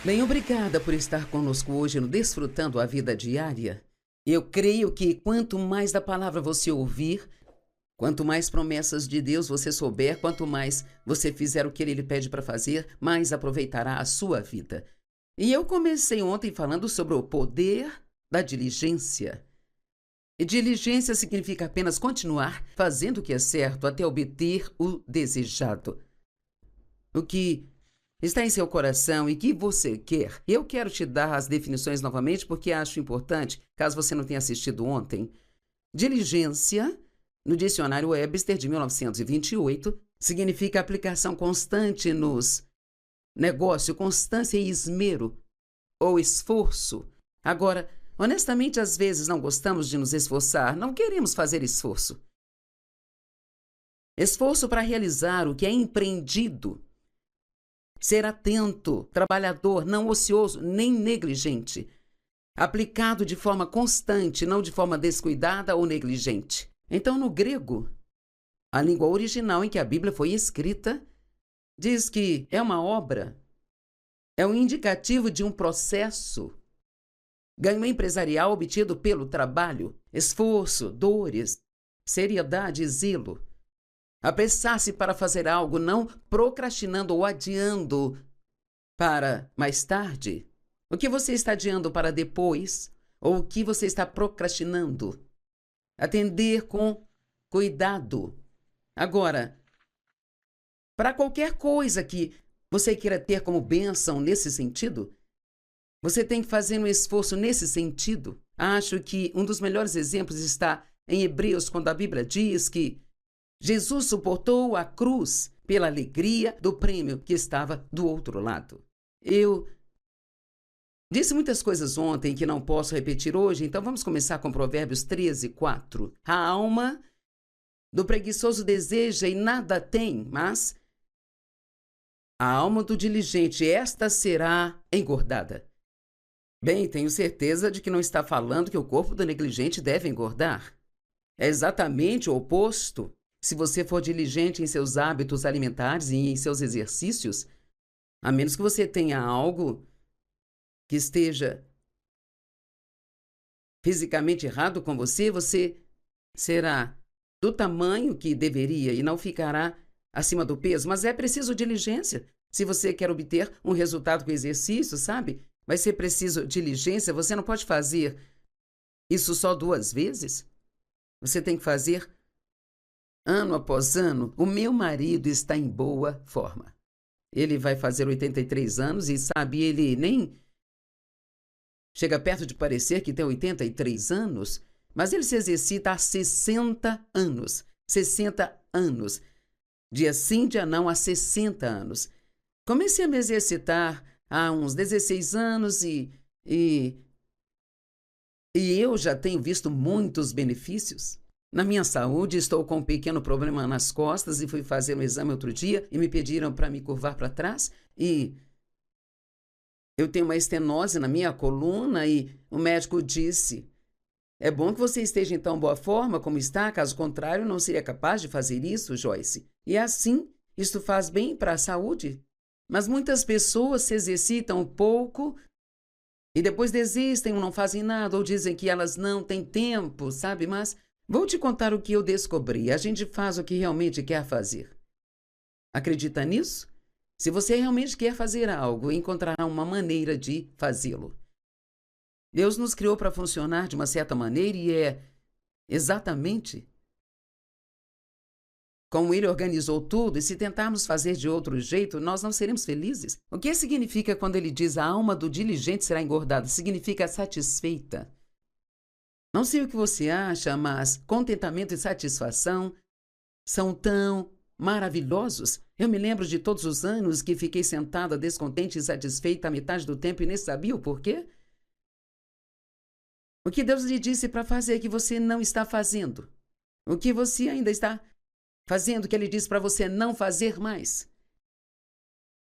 Bem, obrigada por estar conosco hoje no Desfrutando a Vida Diária. Eu creio que quanto mais da palavra você ouvir, quanto mais promessas de Deus você souber, quanto mais você fizer o que Ele lhe pede para fazer, mais aproveitará a sua vida. E eu comecei ontem falando sobre o poder da diligência. E diligência significa apenas continuar fazendo o que é certo até obter o desejado. O que está em seu coração e que você quer. Eu quero te dar as definições novamente porque acho importante, caso você não tenha assistido ontem. Diligência, no dicionário Webster de 1928, significa aplicação constante nos negócios, constância e esmero ou esforço. Agora, honestamente, às vezes não gostamos de nos esforçar, não queremos fazer esforço. Esforço para realizar o que é empreendido. Ser atento, trabalhador, não ocioso, nem negligente. Aplicado de forma constante, não de forma descuidada ou negligente. Então, no grego, a língua original em que a Bíblia foi escrita, diz que é uma obra, é um indicativo de um processo. Ganho empresarial obtido pelo trabalho, esforço, dores, seriedade e zelo. Apressar-se para fazer algo, não procrastinando ou adiando para mais tarde. O que você está adiando para depois? Ou o que você está procrastinando? Atender com cuidado. Agora, para qualquer coisa que você queira ter como bênção nesse sentido, você tem que fazer um esforço nesse sentido. Acho que um dos melhores exemplos está em Hebreus, quando a Bíblia diz que Jesus suportou a cruz pela alegria do prêmio que estava do outro lado. Eu disse muitas coisas ontem que não posso repetir hoje, então vamos começar com Provérbios 13, 4. A alma do preguiçoso deseja e nada tem, mas a alma do diligente, esta será engordada. Bem, tenho certeza de que não está falando que o corpo do negligente deve engordar. É exatamente o oposto. Se você for diligente em seus hábitos alimentares e em seus exercícios, a menos que você tenha algo que esteja fisicamente errado com você, você será do tamanho que deveria e não ficará acima do peso. Mas é preciso diligência. Se você quer obter um resultado com exercício, sabe? Vai ser preciso diligência. Você não pode fazer isso só 2 vezes. Você tem que fazer ano após ano. O meu marido está em boa forma. Ele vai fazer 83 anos e, sabe, ele nem chega perto de parecer que tem 83 anos, mas ele se exercita há 60 anos. 60 anos. Dia sim, dia não, há 60 anos. Comecei a me exercitar há uns 16 anos e eu já tenho visto muitos benefícios. Na minha saúde, estou com um pequeno problema nas costas e fui fazer um exame outro dia e me pediram para me curvar para trás e eu tenho uma estenose na minha coluna e o médico disse: é bom que você esteja em tão boa forma como está, caso contrário não seria capaz de fazer isso, Joyce. E assim, isto faz bem para a saúde. Mas muitas pessoas se exercitam um pouco e depois desistem ou não fazem nada ou dizem que elas não têm tempo, sabe? Mas vou te contar o que eu descobri. A gente faz o que realmente quer fazer. Acredita nisso? Se você realmente quer fazer algo, encontrará uma maneira de fazê-lo. Deus nos criou para funcionar de uma certa maneira e é exatamente como Ele organizou tudo, e se tentarmos fazer de outro jeito, nós não seremos felizes. O que significa quando Ele diz a alma do diligente será engordada? Significa satisfeita. Não sei o que você acha, mas contentamento e satisfação são tão maravilhosos. Eu me lembro de todos os anos que fiquei sentada descontente e insatisfeita a metade do tempo e nem sabia o porquê. O que Deus lhe disse para fazer que você não está fazendo. O que você ainda está fazendo que Ele disse para você não fazer mais.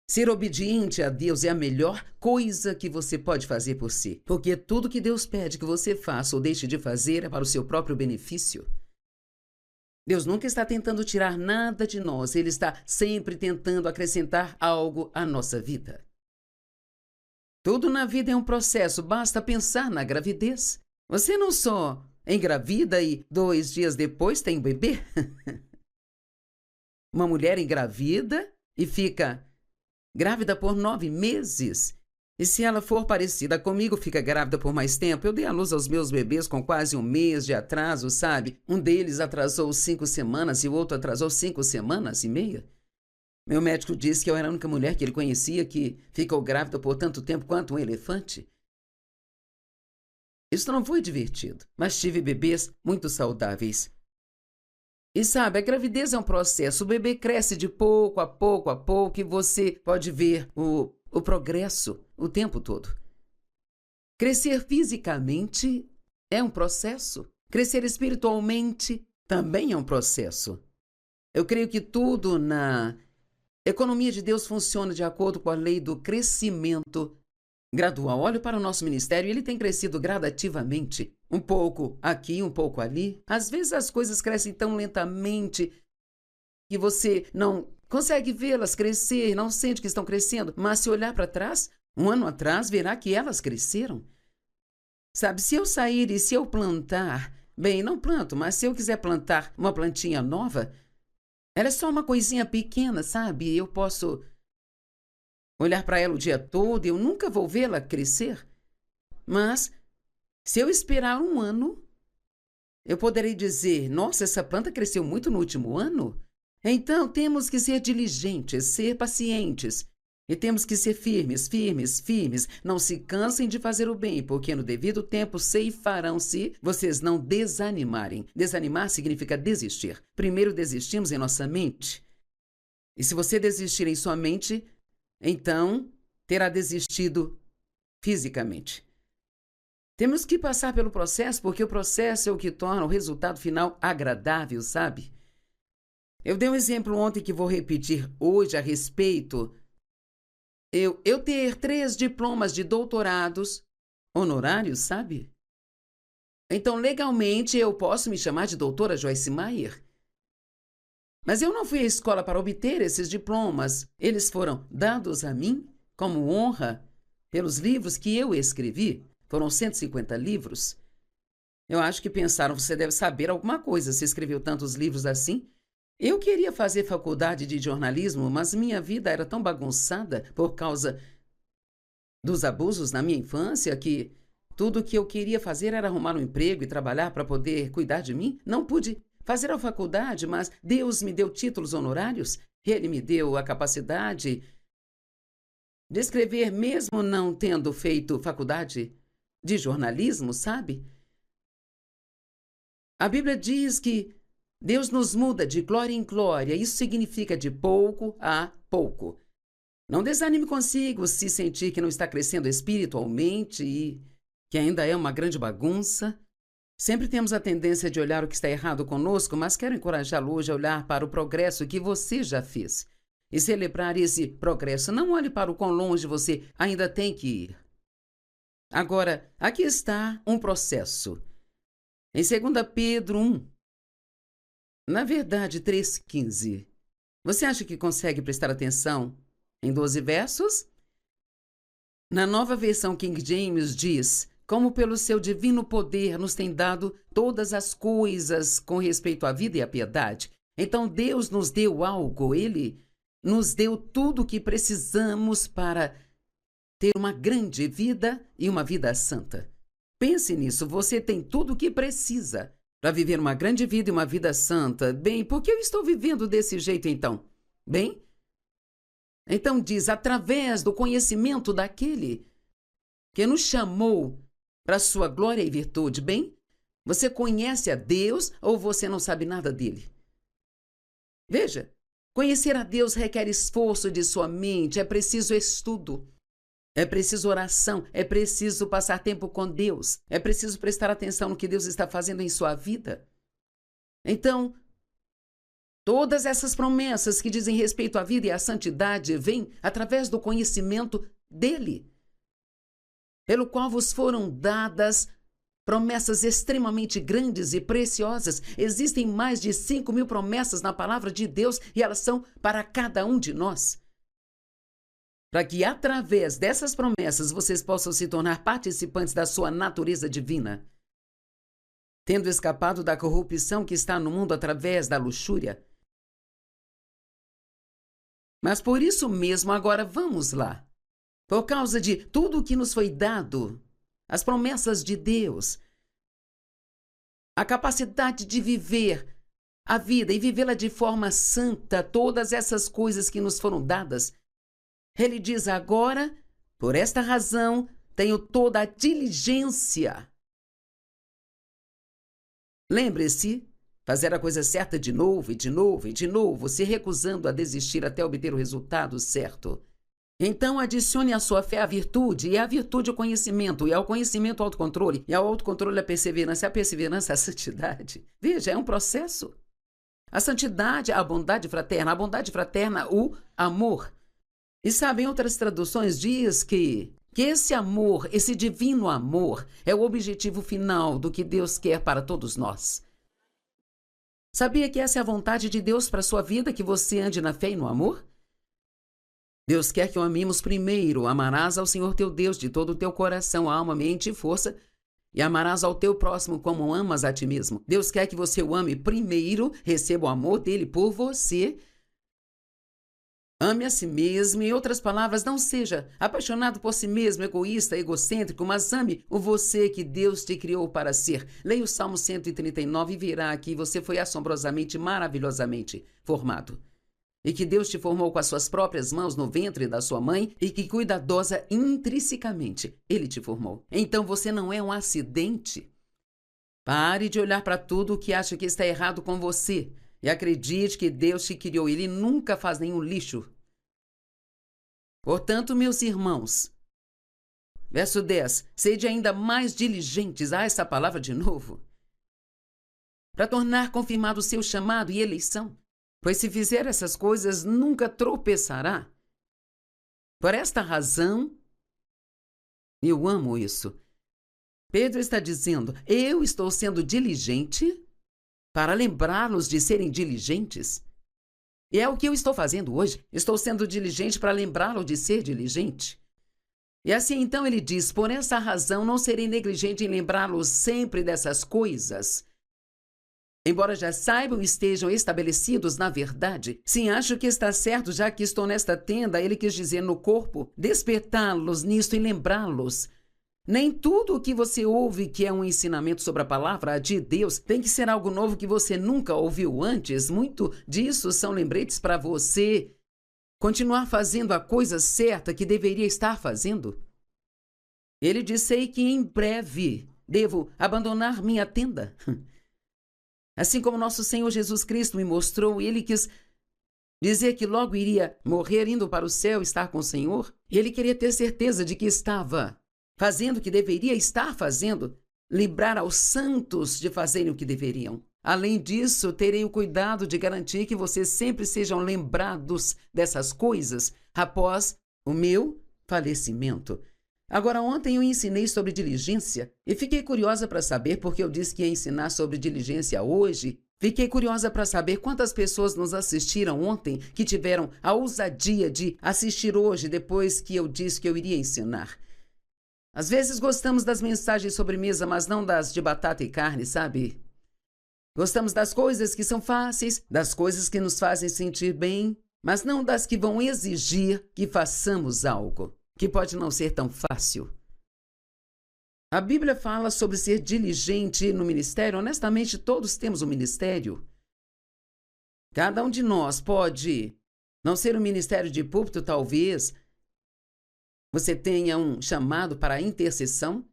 Ser obediente a Deus é a melhor coisa que você pode fazer por si. Porque tudo que Deus pede que você faça ou deixe de fazer é para o seu próprio benefício. Deus nunca está tentando tirar nada de nós. Ele está sempre tentando acrescentar algo à nossa vida. Tudo na vida é um processo, basta pensar na gravidez. Você não só engravida e 2 dias depois tem um bebê. Uma mulher engravida e fica grávida por 9 meses. E se ela for parecida comigo, fica grávida por mais tempo. Eu dei à luz aos meus bebês com quase 1 mês de atraso, sabe? Um deles atrasou 5 semanas e o outro atrasou 5 semanas e meia. Meu médico disse que eu era a única mulher que ele conhecia que ficou grávida por tanto tempo quanto um elefante. Isso não foi divertido, mas tive bebês muito saudáveis. E sabe, a gravidez é um processo. O bebê cresce de pouco a pouco e você pode ver o progresso o tempo todo. Crescer fisicamente é um processo. Crescer espiritualmente também é um processo. Eu creio que tudo na economia de Deus funciona de acordo com a lei do crescimento gradual. Olhe para o nosso ministério, ele tem crescido gradativamente. Um pouco aqui, um pouco ali. Às vezes as coisas crescem tão lentamente que você não consegue vê-las crescer, não sente que estão crescendo. Mas se olhar para trás, 1 ano atrás, verá que elas cresceram. Sabe, se eu sair e se eu plantar, bem, não planto, mas se eu quiser plantar uma plantinha nova, ela é só uma coisinha pequena, sabe? Eu posso olhar para ela o dia todo e eu nunca vou vê-la crescer. Mas, se eu esperar 1 ano, eu poderei dizer, nossa, essa planta cresceu muito no último ano. Então, temos que ser diligentes, ser pacientes. E temos que ser firmes. Não se cansem de fazer o bem, porque no devido tempo ceifarão se vocês não desanimarem. Desanimar significa desistir. Primeiro desistimos em nossa mente. E se você desistir em sua mente, então terá desistido fisicamente. Temos que passar pelo processo, porque o processo é o que torna o resultado final agradável, sabe? Eu dei um exemplo ontem que vou repetir hoje a respeito. Eu ter 3 diplomas de doutorados honorários, sabe? Então, legalmente, eu posso me chamar de doutora Joyce Meyer. Mas eu não fui à escola para obter esses diplomas. Eles foram dados a mim como honra pelos livros que eu escrevi. Foram 150 livros. Eu acho que pensaram, você deve saber alguma coisa, se escreveu tantos livros assim. Eu queria fazer faculdade de jornalismo, mas minha vida era tão bagunçada por causa dos abusos na minha infância que tudo o que eu queria fazer era arrumar um emprego e trabalhar para poder cuidar de mim. Não pude fazer a faculdade, mas Deus me deu títulos honorários. Ele me deu a capacidade de escrever mesmo não tendo feito faculdade de jornalismo, sabe? A Bíblia diz que Deus nos muda de glória em glória. Isso significa de pouco a pouco. Não desanime consigo se sentir que não está crescendo espiritualmente e que ainda é uma grande bagunça. Sempre temos a tendência de olhar o que está errado conosco, mas quero encorajá-lo hoje a olhar para o progresso que você já fez e celebrar esse progresso. Não olhe para o quão longe você ainda tem que ir. Agora, aqui está um processo. Em 2 Pedro 1, na verdade 3,15, você acha que consegue prestar atenção em 12 versos? Na nova versão King James diz, como pelo seu divino poder nos tem dado todas as coisas com respeito à vida e à piedade. Então Deus nos deu algo, Ele nos deu tudo o que precisamos para ter uma grande vida e uma vida santa. Pense nisso, você tem tudo o que precisa para viver uma grande vida e uma vida santa. Bem, por que eu estou vivendo desse jeito então? Bem, então diz, através do conhecimento daquele que nos chamou para sua glória e virtude. Bem, você conhece a Deus ou você não sabe nada dele? Veja, conhecer a Deus requer esforço de sua mente, é preciso estudo. É preciso oração, é preciso passar tempo com Deus, é preciso prestar atenção no que Deus está fazendo em sua vida. Então, todas essas promessas que dizem respeito à vida e à santidade vêm através do conhecimento dele, pelo qual vos foram dadas promessas extremamente grandes e preciosas. Existem mais de 5.000 promessas na palavra de Deus e elas são para cada um de nós. para que através dessas promessas vocês possam se tornar participantes da sua natureza divina, tendo escapado da corrupção que está no mundo através da luxúria. Mas por isso mesmo, agora vamos lá. Por causa de tudo o que nos foi dado, as promessas de Deus, a capacidade de viver a vida e vivê-la de forma santa, todas essas coisas que nos foram dadas, ele diz agora, por esta razão, tenho toda a diligência. Lembre-se, fazer a coisa certa de novo e de novo e de novo, se recusando a desistir até obter o resultado certo. Então adicione à sua fé a virtude, e à virtude o conhecimento, e ao conhecimento o autocontrole, e ao autocontrole a perseverança, e à perseverança a santidade. Veja, é um processo. A santidade, a bondade fraterna, o amor. E sabe, em outras traduções diz que esse amor, esse divino amor, é o objetivo final do que Deus quer para todos nós. Sabia que essa é a vontade de Deus para a sua vida, que você ande na fé e no amor? Deus quer que o amemos primeiro. Amarás ao Senhor teu Deus de todo o teu coração, alma, mente e força, e amarás ao teu próximo como amas a ti mesmo. Deus quer que você o ame primeiro, receba o amor dele por você. Ame a si mesmo, em outras palavras, não seja apaixonado por si mesmo, egoísta, egocêntrico, mas ame o você que Deus te criou para ser. Leia o Salmo 139 e verá que você foi assombrosamente, maravilhosamente formado. E que Deus te formou com as suas próprias mãos no ventre da sua mãe e que cuidadosa intrinsecamente Ele te formou. Então você não é um acidente. Pare de olhar para tudo o que acha que está errado com você e acredite que Deus te criou. Ele nunca faz nenhum lixo. Portanto, meus irmãos, verso 10, sede ainda mais diligentes, essa palavra de novo, para tornar confirmado o seu chamado e eleição. Pois se fizer essas coisas, nunca tropeçará. Por esta razão, eu amo isso. Pedro está dizendo, eu estou sendo diligente para lembrá-los de serem diligentes. E é o que eu estou fazendo hoje. Estou sendo diligente para lembrá-lo de ser diligente. E assim então ele diz, por essa razão não serei negligente em lembrá-los sempre dessas coisas. Embora já saibam e estejam estabelecidos na verdade, sim, acho que está certo, já que estou nesta tenda, ele quis dizer no corpo, despertá-los nisto e lembrá-los. Nem tudo o que você ouve que é um ensinamento sobre a palavra de Deus tem que ser algo novo que você nunca ouviu antes. Muito disso são lembretes para você continuar fazendo a coisa certa que deveria estar fazendo. Ele disse que em breve devo abandonar minha tenda. Assim como nosso Senhor Jesus Cristo me mostrou, ele quis dizer que logo iria morrer indo para o céu, estar com o Senhor. E ele queria ter certeza de que estava fazendo o que deveria estar fazendo, livrar aos santos de fazerem o que deveriam. Além disso, terei o cuidado de garantir que vocês sempre sejam lembrados dessas coisas após o meu falecimento. Agora, ontem eu ensinei sobre diligência e fiquei curiosa para saber, porque eu disse que ia ensinar sobre diligência hoje. Fiquei curiosa para saber quantas pessoas nos assistiram ontem que tiveram a ousadia de assistir hoje, depois que eu disse que eu iria ensinar. Às vezes gostamos das mensagens sobre mesa, mas não das de batata e carne, sabe? Gostamos das coisas que são fáceis, das coisas que nos fazem sentir bem, mas não das que vão exigir que façamos algo que pode não ser tão fácil. A Bíblia fala sobre ser diligente no ministério. Honestamente, todos temos um ministério. Cada um de nós pode não ser um ministério de púlpito, talvez você tenha um chamado para a intercessão,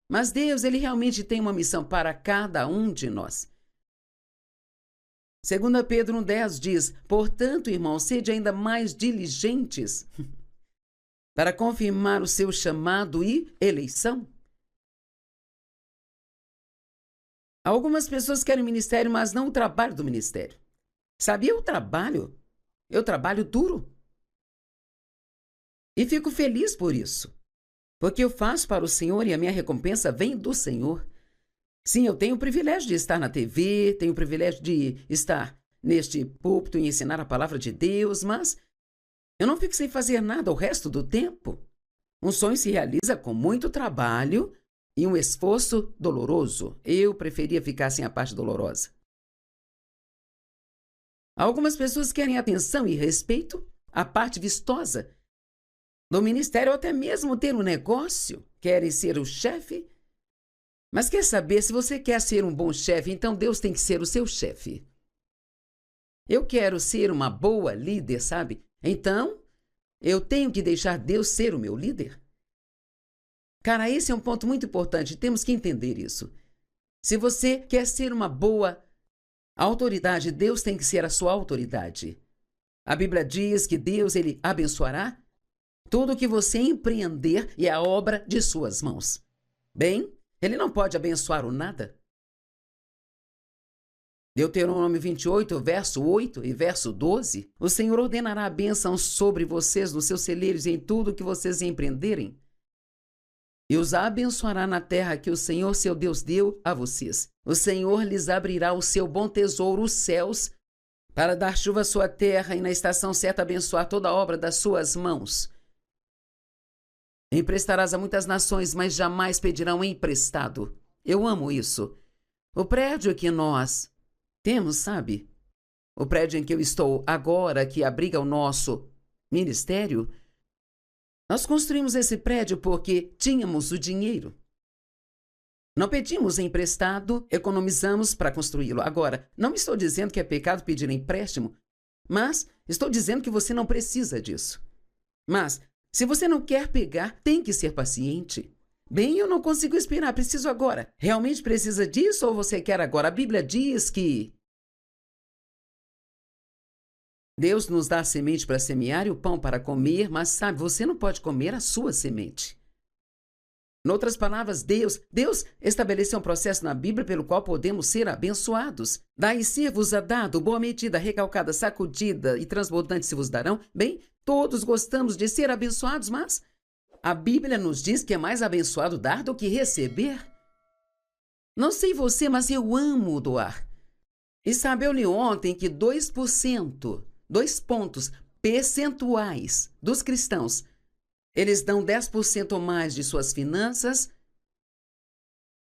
mas Deus, ele realmente tem uma missão para cada um de nós. 2 Pedro 1,10 diz, portanto, irmãos, sede ainda mais diligentes para confirmar o seu chamado e eleição. Algumas pessoas querem ministério, mas não o trabalho do ministério. Sabe, eu trabalho duro. E fico feliz por isso, porque eu faço para o Senhor e a minha recompensa vem do Senhor. Sim, eu tenho o privilégio de estar na TV, tenho o privilégio de estar neste púlpito e ensinar a palavra de Deus, mas Eu não fico sem fazer nada o resto do tempo. Um sonho se realiza com muito trabalho e um esforço doloroso. Eu preferia ficar sem a parte dolorosa. Algumas pessoas querem atenção e respeito, a parte vistosa do ministério, ou até mesmo ter um negócio. Querem ser o chefe. Mas quer saber, se você quer ser um bom chefe, então Deus tem que ser o seu chefe. Eu quero ser uma boa líder, sabe? Então, eu tenho que deixar Deus ser o meu líder. Cara, esse é um ponto muito importante, temos que entender isso. Se você quer ser uma boa autoridade, Deus tem que ser a sua autoridade. A Bíblia diz que Deus, ele abençoará tudo que você empreender e a obra de suas mãos. Bem, ele não pode abençoar o nada. Deuteronômio 28, verso 8 e verso 12. O Senhor ordenará a bênção sobre vocês nos seus celeiros e em tudo que vocês empreenderem. E os abençoará na terra que o Senhor, seu Deus, deu a vocês. O Senhor lhes abrirá o seu bom tesouro, os céus, para dar chuva à sua terra e na estação certa abençoar toda a obra das suas mãos. Emprestarás a muitas nações, mas jamais pedirão emprestado. Eu amo isso. O prédio que nós temos, sabe? O prédio em que eu estou agora, que abriga o nosso ministério, nós construímos esse prédio porque tínhamos o dinheiro. Não pedimos emprestado, economizamos para construí-lo. Agora, não estou dizendo que é pecado pedir empréstimo, mas estou dizendo que você não precisa disso. Mas, se você não quer pegar, tem que ser paciente. Bem, eu não consigo esperar, preciso agora. Realmente precisa disso ou você quer agora? A Bíblia diz que Deus nos dá a semente para semear e o pão para comer, mas sabe, você não pode comer a sua semente. Em outras palavras, Deus estabeleceu um processo na Bíblia pelo qual podemos ser abençoados. Daí ser-vos-á dado, boa medida, recalcada, sacudida e transbordante se vos darão. Bem, todos gostamos de ser abençoados, mas a Bíblia nos diz que é mais abençoado dar do que receber. Não sei você, mas eu amo doar. E sabe, eu li ontem que 2%, 2 pontos percentuais dos cristãos, eles dão 10% ou mais de suas finanças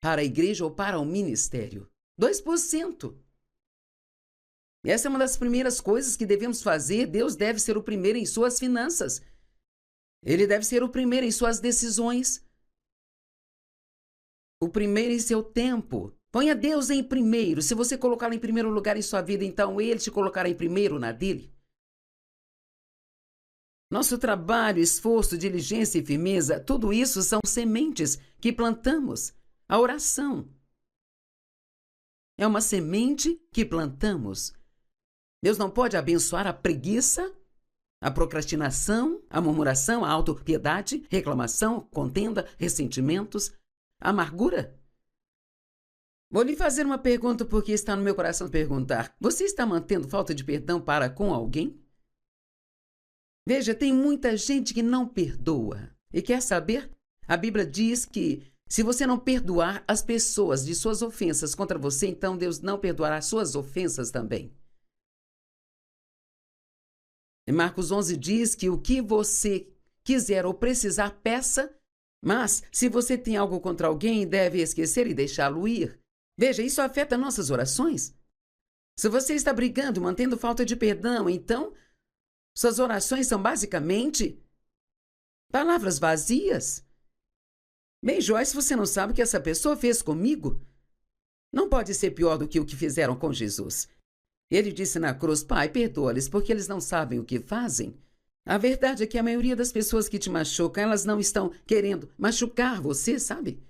para a igreja ou para o ministério. 2%. Essa é uma das primeiras coisas que devemos fazer. Deus deve ser o primeiro em suas finanças. Ele deve ser o primeiro em suas decisões. O primeiro em seu tempo. Ponha Deus em primeiro. Se você colocá-lo em primeiro lugar em sua vida, então Ele te colocará em primeiro na dele. Nosso trabalho, esforço, diligência e firmeza, tudo isso são sementes que plantamos. A oração é uma semente que plantamos. Deus não pode abençoar a preguiça, a procrastinação, a murmuração, a autopiedade, reclamação, contenda, ressentimentos, amargura. Vou lhe fazer uma pergunta porque está no meu coração perguntar. Você está mantendo falta de perdão para com alguém? Veja, tem muita gente que não perdoa. E quer saber? A Bíblia diz que se você não perdoar as pessoas de suas ofensas contra você, então Deus não perdoará suas ofensas também. Em Marcos 11 diz que o que você quiser ou precisar, peça, mas se você tem algo contra alguém, deve esquecer e deixá-lo ir. Veja, isso afeta nossas orações. Se você está brigando, mantendo falta de perdão, então suas orações são basicamente palavras vazias. Bem, Joyce, você não sabe o que essa pessoa fez comigo? Não pode ser pior do que o que fizeram com Jesus. Ele disse na cruz, Pai, perdoa-lhes, porque eles não sabem o que fazem. A verdade é que a maioria das pessoas que te machucam, elas não estão querendo machucar você, sabe?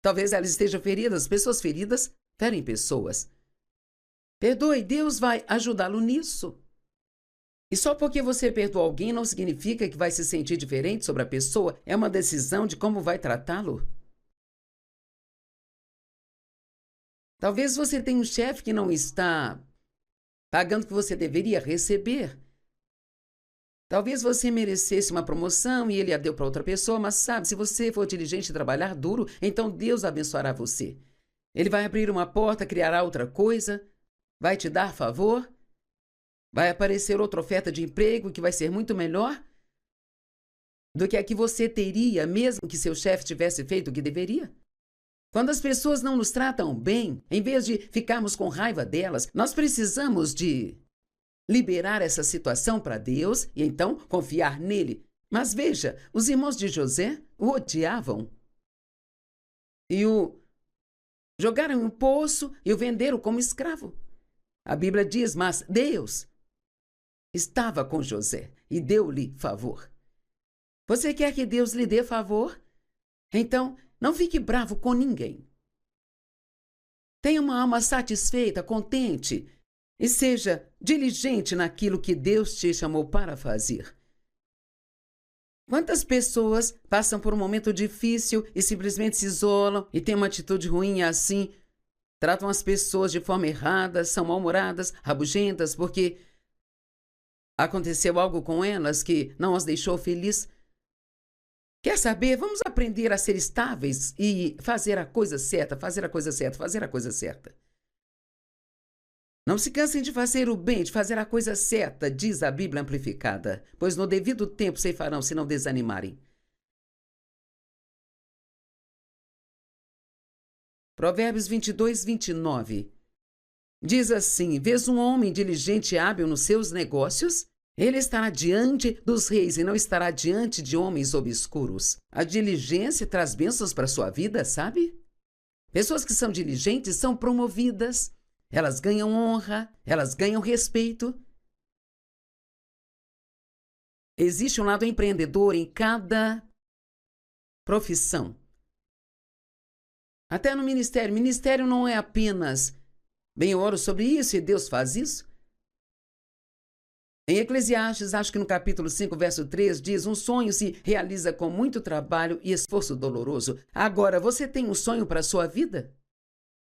Talvez elas estejam feridas. Pessoas feridas ferem pessoas. Perdoe, Deus vai ajudá-lo nisso. E só porque você perdoa alguém não significa que vai se sentir diferente sobre a pessoa. É uma decisão de como vai tratá-lo. Talvez você tenha um chefe que não está pagando o que você deveria receber. Talvez você merecesse uma promoção e ele a deu para outra pessoa, mas sabe, se você for diligente e trabalhar duro, então Deus abençoará você. Ele vai abrir uma porta, criará outra coisa, vai te dar favor. Vai aparecer outra oferta de emprego que vai ser muito melhor do que a que você teria, mesmo que seu chefe tivesse feito o que deveria. Quando as pessoas não nos tratam bem, em vez de ficarmos com raiva delas, nós precisamos de liberar essa situação para Deus e então confiar nele. Mas veja, os irmãos de José o odiavam e o jogaram em um poço e o venderam como escravo. A Bíblia diz, mas Deus estava com José e deu-lhe favor. Você quer que Deus lhe dê favor? Então, não fique bravo com ninguém. Tenha uma alma satisfeita, contente e seja diligente naquilo que Deus te chamou para fazer. Quantas pessoas passam por um momento difícil e simplesmente se isolam e têm uma atitude ruim assim, tratam as pessoas de forma errada, são mal-humoradas, rabugentas, porque aconteceu algo com elas que não as deixou felizes. Quer saber? Vamos aprender a ser estáveis e fazer a coisa certa, fazer a coisa certa, fazer a coisa certa. Não se cansem de fazer o bem, de fazer a coisa certa, diz a Bíblia amplificada, pois no devido tempo ceifarão se não desanimarem. Provérbios 22, 29. Diz assim, vês um homem diligente e hábil nos seus negócios? Ele estará diante dos reis e não estará diante de homens obscuros. A diligência traz bênçãos para a sua vida, sabe? Pessoas que são diligentes são promovidas, elas ganham honra, elas ganham respeito. Existe um lado empreendedor em cada profissão. Até no ministério. Ministério não é apenas, bem, eu oro sobre isso e Deus faz isso. Em Eclesiastes, acho que no capítulo 5, verso 3, diz, um sonho se realiza com muito trabalho e esforço doloroso. Agora, você tem um sonho para a sua vida?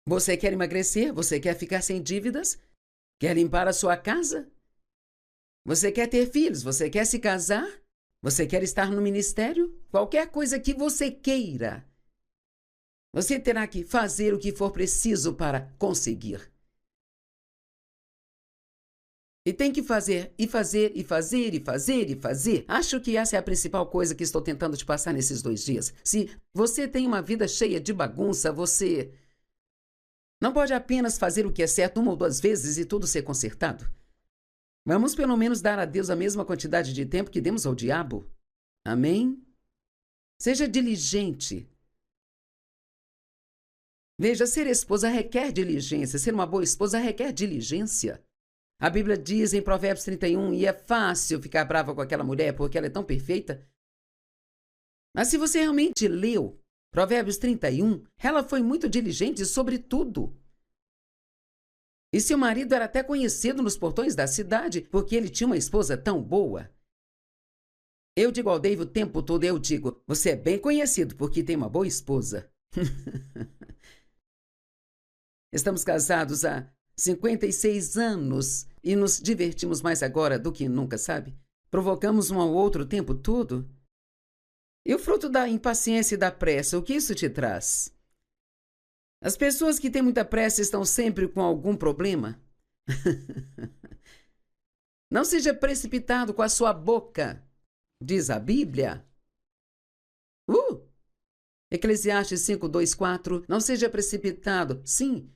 Você quer emagrecer? Você quer ficar sem dívidas? Quer limpar a sua casa? Você quer ter filhos? Você quer se casar? Você quer estar no ministério? Qualquer coisa que você queira, você terá que fazer o que for preciso para conseguir. E tem que fazer, e fazer, e fazer, e fazer, e fazer. Acho que essa é a principal coisa que estou tentando te passar nesses 2 dias. Se você tem uma vida cheia de bagunça, você não pode apenas fazer o que é certo 1 ou 2 vezes e tudo ser consertado. Vamos pelo menos dar a Deus a mesma quantidade de tempo que demos ao diabo. Amém? Seja diligente. Veja, ser esposa requer diligência. Ser uma boa esposa requer diligência. A Bíblia diz em Provérbios 31, e é fácil ficar brava com aquela mulher porque ela é tão perfeita. Mas se você realmente leu Provérbios 31, ela foi muito diligente sobre tudo. E seu marido era até conhecido nos portões da cidade porque ele tinha uma esposa tão boa. Eu digo ao Dave o tempo todo, eu digo, você é bem conhecido porque tem uma boa esposa. Estamos casados há 56 anos e nos divertimos mais agora do que nunca, sabe? Provocamos um ao outro o tempo todo. E o fruto da impaciência e da pressa, o que isso te traz? As pessoas que têm muita pressa estão sempre com algum problema. Não seja precipitado com a sua boca, diz a Bíblia. Eclesiastes 5, 2, 4. Não seja precipitado. Sim.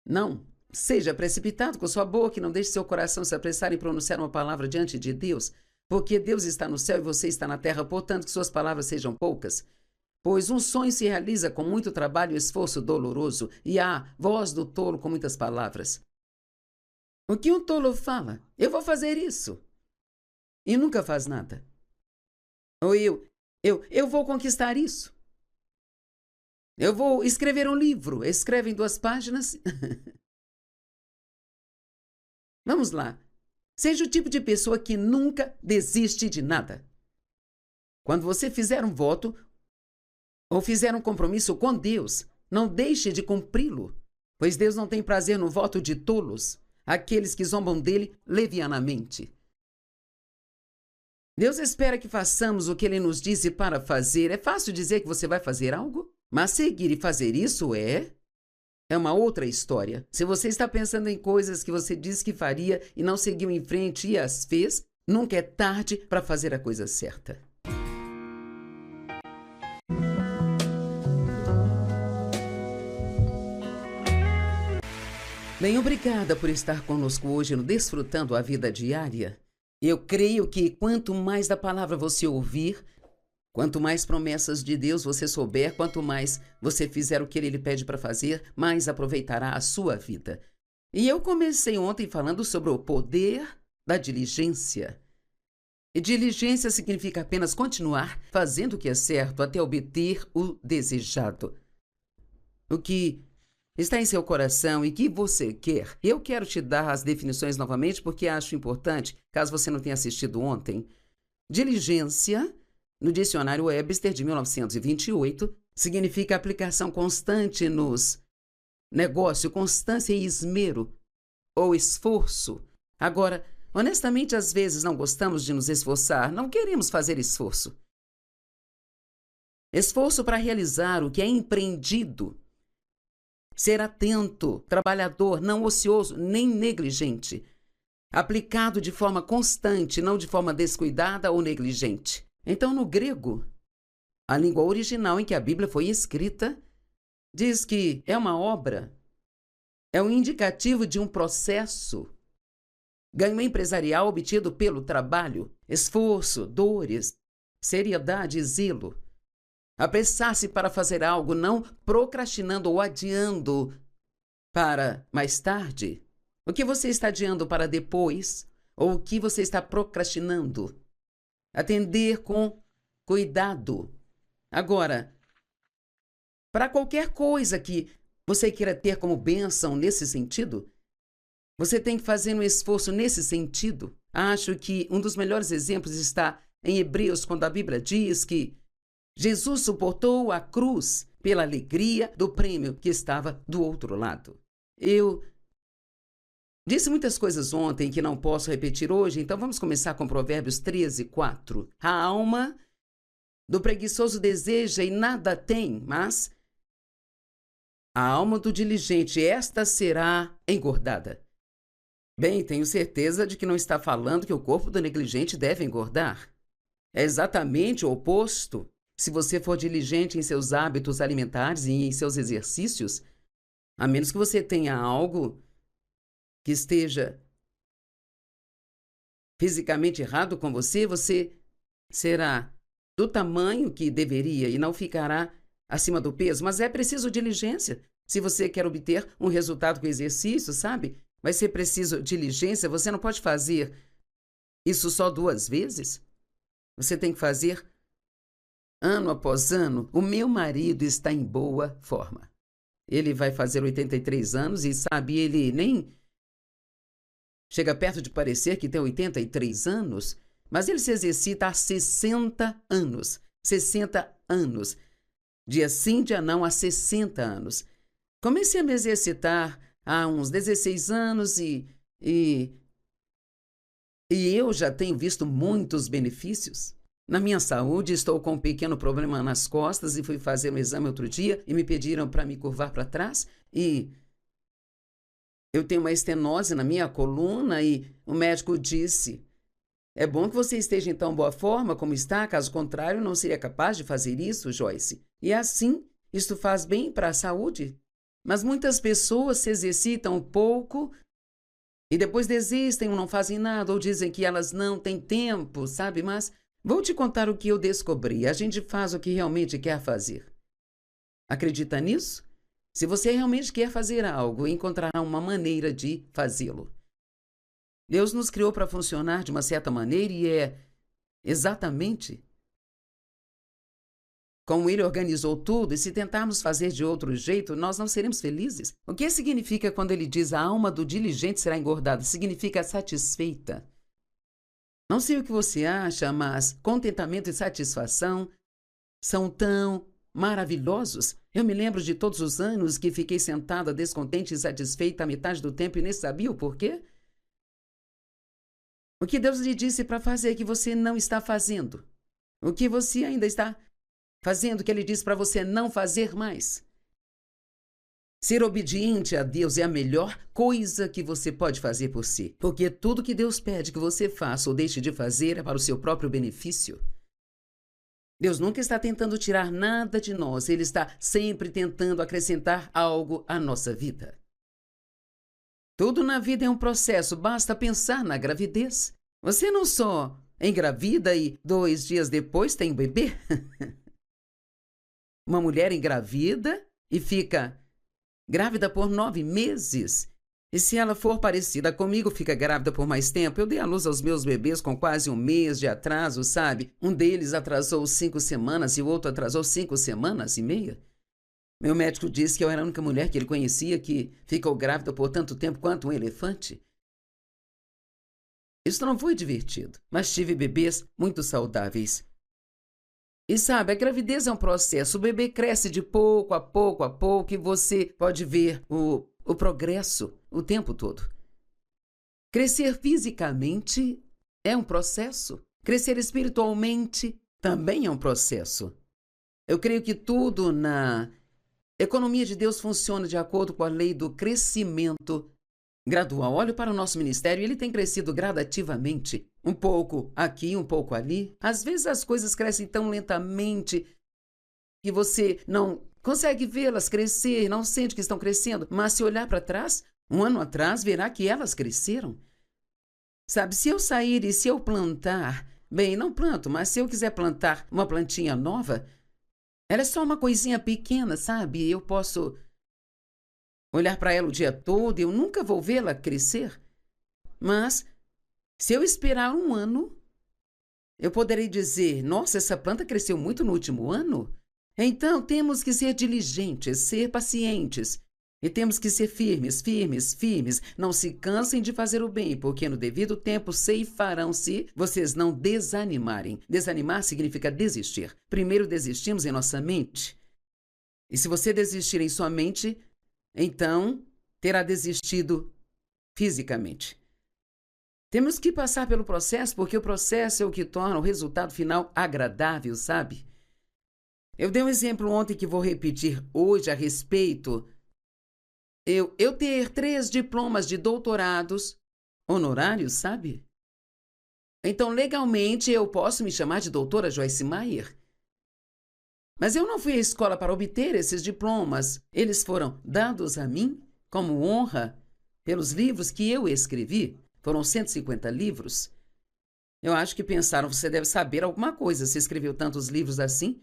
Não seja precipitado com sua boca e não deixe seu coração se apressar em pronunciar uma palavra diante de Deus, porque Deus está no céu e você está na terra, portanto que suas palavras sejam poucas. Pois um sonho se realiza com muito trabalho e esforço doloroso, e há voz do tolo com muitas palavras. O que um tolo fala? Eu vou fazer isso. E nunca faz nada. Ou eu vou conquistar isso. Eu vou escrever um livro. Escreve em 2 páginas. Vamos lá. Seja o tipo de pessoa que nunca desiste de nada. Quando você fizer um voto ou fizer um compromisso com Deus, não deixe de cumpri-lo, pois Deus não tem prazer no voto de tolos, aqueles que zombam dele levianamente. Deus espera que façamos o que Ele nos disse para fazer. É fácil dizer que você vai fazer algo? Mas seguir e fazer isso é é uma outra história. Se você está pensando em coisas que você disse que faria e não seguiu em frente e as fez, nunca é tarde para fazer a coisa certa. Bem, obrigada por estar conosco hoje no Desfrutando a Vida Diária. Eu creio que quanto mais da palavra você ouvir, quanto mais promessas de Deus você souber, quanto mais você fizer o que Ele lhe pede para fazer, mais aproveitará a sua vida. E eu comecei ontem falando sobre o poder da diligência. E diligência significa apenas continuar fazendo o que é certo até obter o desejado. O que está em seu coração e que você quer. Eu quero te dar as definições novamente porque acho importante, caso você não tenha assistido ontem. Diligência, no dicionário Webster de 1928, significa aplicação constante nos negócios, constância e esmero, ou esforço. Agora, honestamente, às vezes não gostamos de nos esforçar, não queremos fazer esforço. Esforço para realizar o que é empreendido. Ser atento, trabalhador, não ocioso, nem negligente. Aplicado de forma constante, não de forma descuidada ou negligente. Então, no grego, a língua original em que a Bíblia foi escrita, diz que é uma obra, é um indicativo de um processo. Ganho empresarial obtido pelo trabalho, esforço, dores, seriedade e zelo. Apressar-se para fazer algo, não procrastinando ou adiando para mais tarde. O que você está adiando para depois? Ou o que você está procrastinando? Atender com cuidado. Agora, para qualquer coisa que você queira ter como bênção nesse sentido, você tem que fazer um esforço nesse sentido. Acho que um dos melhores exemplos está em Hebreus, quando a Bíblia diz que Jesus suportou a cruz pela alegria do prêmio que estava do outro lado. Eu disse muitas coisas ontem que não posso repetir hoje, então vamos começar com Provérbios 13:4. A alma do preguiçoso deseja e nada tem, mas a alma do diligente, esta será engordada. Bem, tenho certeza de que não está falando que o corpo do negligente deve engordar. É exatamente o oposto. Se você for diligente em seus hábitos alimentares e em seus exercícios, a menos que você tenha algo que esteja fisicamente errado com você, você será do tamanho que deveria e não ficará acima do peso. Mas é preciso diligência. Se você quer obter um resultado com exercício, sabe? Vai ser preciso diligência. Você não pode fazer isso só 2 vezes. Você tem que fazer ano após ano. O meu marido está em boa forma. Ele vai fazer 83 anos e, sabe, ele nem chega perto de parecer que tem 83 anos, mas ele se exercita há 60 anos. 60 anos. Dia sim, dia não, há 60 anos. Comecei a me exercitar há uns 16 anos e eu já tenho visto muitos benefícios. Na minha saúde, estou com um pequeno problema nas costas e fui fazer um exame outro dia e me pediram para me curvar para trás e eu tenho uma estenose na minha coluna e o médico disse: é bom que você esteja em tão boa forma como está, caso contrário não seria capaz de fazer isso, Joyce. E assim, isto faz bem para a saúde. Mas muitas pessoas se exercitam pouco e depois desistem ou não fazem nada ou dizem que elas não têm tempo, sabe? Mas vou te contar o que eu descobri. A gente faz o que realmente quer fazer. Acredita nisso? Se você realmente quer fazer algo, encontrará uma maneira de fazê-lo. Deus nos criou para funcionar de uma certa maneira e é exatamente como Ele organizou tudo, e se tentarmos fazer de outro jeito, nós não seremos felizes. O que significa quando Ele diz a alma do diligente será engordada? Significa satisfeita. Não sei o que você acha, mas contentamento e satisfação são tão maravilhosos. Eu me lembro de todos os anos que fiquei sentada descontente e insatisfeita a metade do tempo e nem sabia o porquê. O que Deus lhe disse para fazer que você não está fazendo. O que você ainda está fazendo que Ele disse para você não fazer mais. Ser obediente a Deus é a melhor coisa que você pode fazer por si, porque tudo que Deus pede que você faça ou deixe de fazer é para o seu próprio benefício. Deus nunca está tentando tirar nada de nós, Ele está sempre tentando acrescentar algo à nossa vida. Tudo na vida é um processo, basta pensar na gravidez. Você não só engravida e 2 dias depois tem um bebê. Uma mulher engravida e fica grávida por 9 meses. E se ela for parecida comigo, fica grávida por mais tempo. Eu dei à luz aos meus bebês com quase 1 mês de atraso, sabe? Um deles atrasou 5 semanas e o outro atrasou 5 semanas e meia. Meu médico disse que eu era a única mulher que ele conhecia que ficou grávida por tanto tempo quanto um elefante. Isso não foi divertido, mas tive bebês muito saudáveis. E sabe, a gravidez é um processo. O bebê cresce de pouco a pouco e você pode ver o progresso o tempo todo. Crescer fisicamente é um processo. Crescer espiritualmente também é um processo. Eu creio que tudo na economia de Deus funciona de acordo com a lei do crescimento gradual. Olho para o nosso ministério, ele tem crescido gradativamente. Um pouco aqui, um pouco ali. Às vezes as coisas crescem tão lentamente que você não consegue vê-las crescer, não sente que estão crescendo. Mas se olhar para trás, 1 ano atrás, verá que elas cresceram. Sabe, se eu sair e se eu plantar, bem, não planto, mas se eu quiser plantar uma plantinha nova, ela é só uma coisinha pequena, sabe? Eu posso olhar para ela o dia todo e eu nunca vou vê-la crescer. Mas, se eu esperar 1 ano, eu poderei dizer, nossa, essa planta cresceu muito no último ano. Então, temos que ser diligentes, ser pacientes. E temos que ser firmes. Não se cansem de fazer o bem, porque no devido tempo ceifarão se vocês não desanimarem. Desanimar significa desistir. Primeiro desistimos em nossa mente. E se você desistir em sua mente, então terá desistido fisicamente. Temos que passar pelo processo, porque o processo é o que torna o resultado final agradável, sabe? Eu dei um exemplo ontem que vou repetir hoje a respeito. Eu ter 3 diplomas de doutorados honorários, sabe? Então, legalmente, eu posso me chamar de doutora Joyce Meyer. Mas eu não fui à escola para obter esses diplomas. Eles foram dados a mim como honra pelos livros que eu escrevi. Foram 150 livros. Eu acho que pensaram, você deve saber alguma coisa, se escreveu tantos livros assim.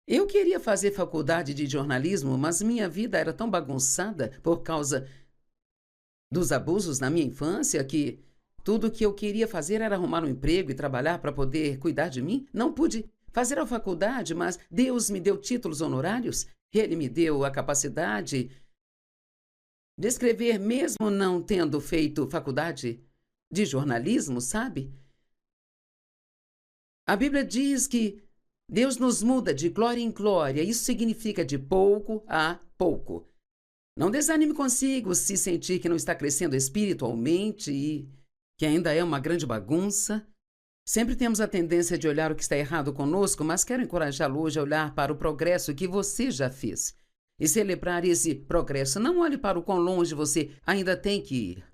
Eu queria fazer faculdade de jornalismo, mas minha vida era tão bagunçada por causa dos abusos na minha infância que tudo o que eu queria fazer era arrumar um emprego e trabalhar para poder cuidar de mim. Não pude fazer a faculdade, mas Deus me deu títulos honorários. Ele me deu a capacidade de escrever mesmo não tendo feito faculdade de jornalismo, sabe? A Bíblia diz que Deus nos muda de glória em glória. Isso significa de pouco a pouco. Não desanime consigo se sentir que não está crescendo espiritualmente e que ainda é uma grande bagunça. Sempre temos a tendência de olhar o que está errado conosco, mas quero encorajá-lo hoje a olhar para o progresso que você já fez e celebrar esse progresso. Não olhe para o quão longe você ainda tem que ir.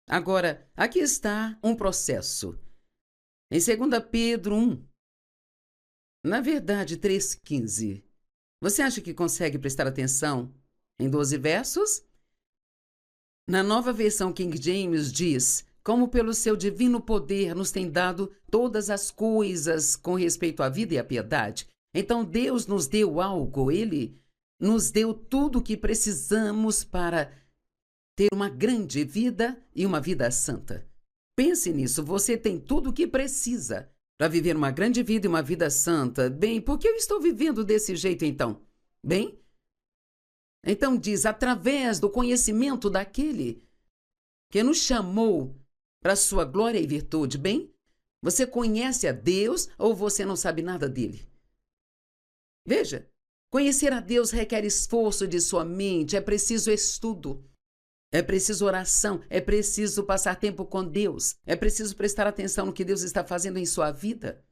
Agora, aqui está um processo. Em 2 Pedro 1, na verdade 3,15, você acha que consegue prestar atenção em 12 versos? Na nova versão King James diz, como pelo seu divino poder nos tem dado todas as coisas com respeito à vida e à piedade. Então Deus nos deu algo, Ele nos deu tudo o que precisamos para ter uma grande vida e uma vida santa. Pense nisso, você tem tudo o que precisa para viver uma grande vida e uma vida santa. Bem, por que eu estou vivendo desse jeito então? Bem, então diz, através do conhecimento daquele que nos chamou para sua glória e virtude. Bem, você conhece a Deus ou você não sabe nada dele? Veja, conhecer a Deus requer esforço de sua mente, é preciso estudo. É preciso oração, é preciso passar tempo com Deus, é preciso prestar atenção no que Deus está fazendo em sua vida.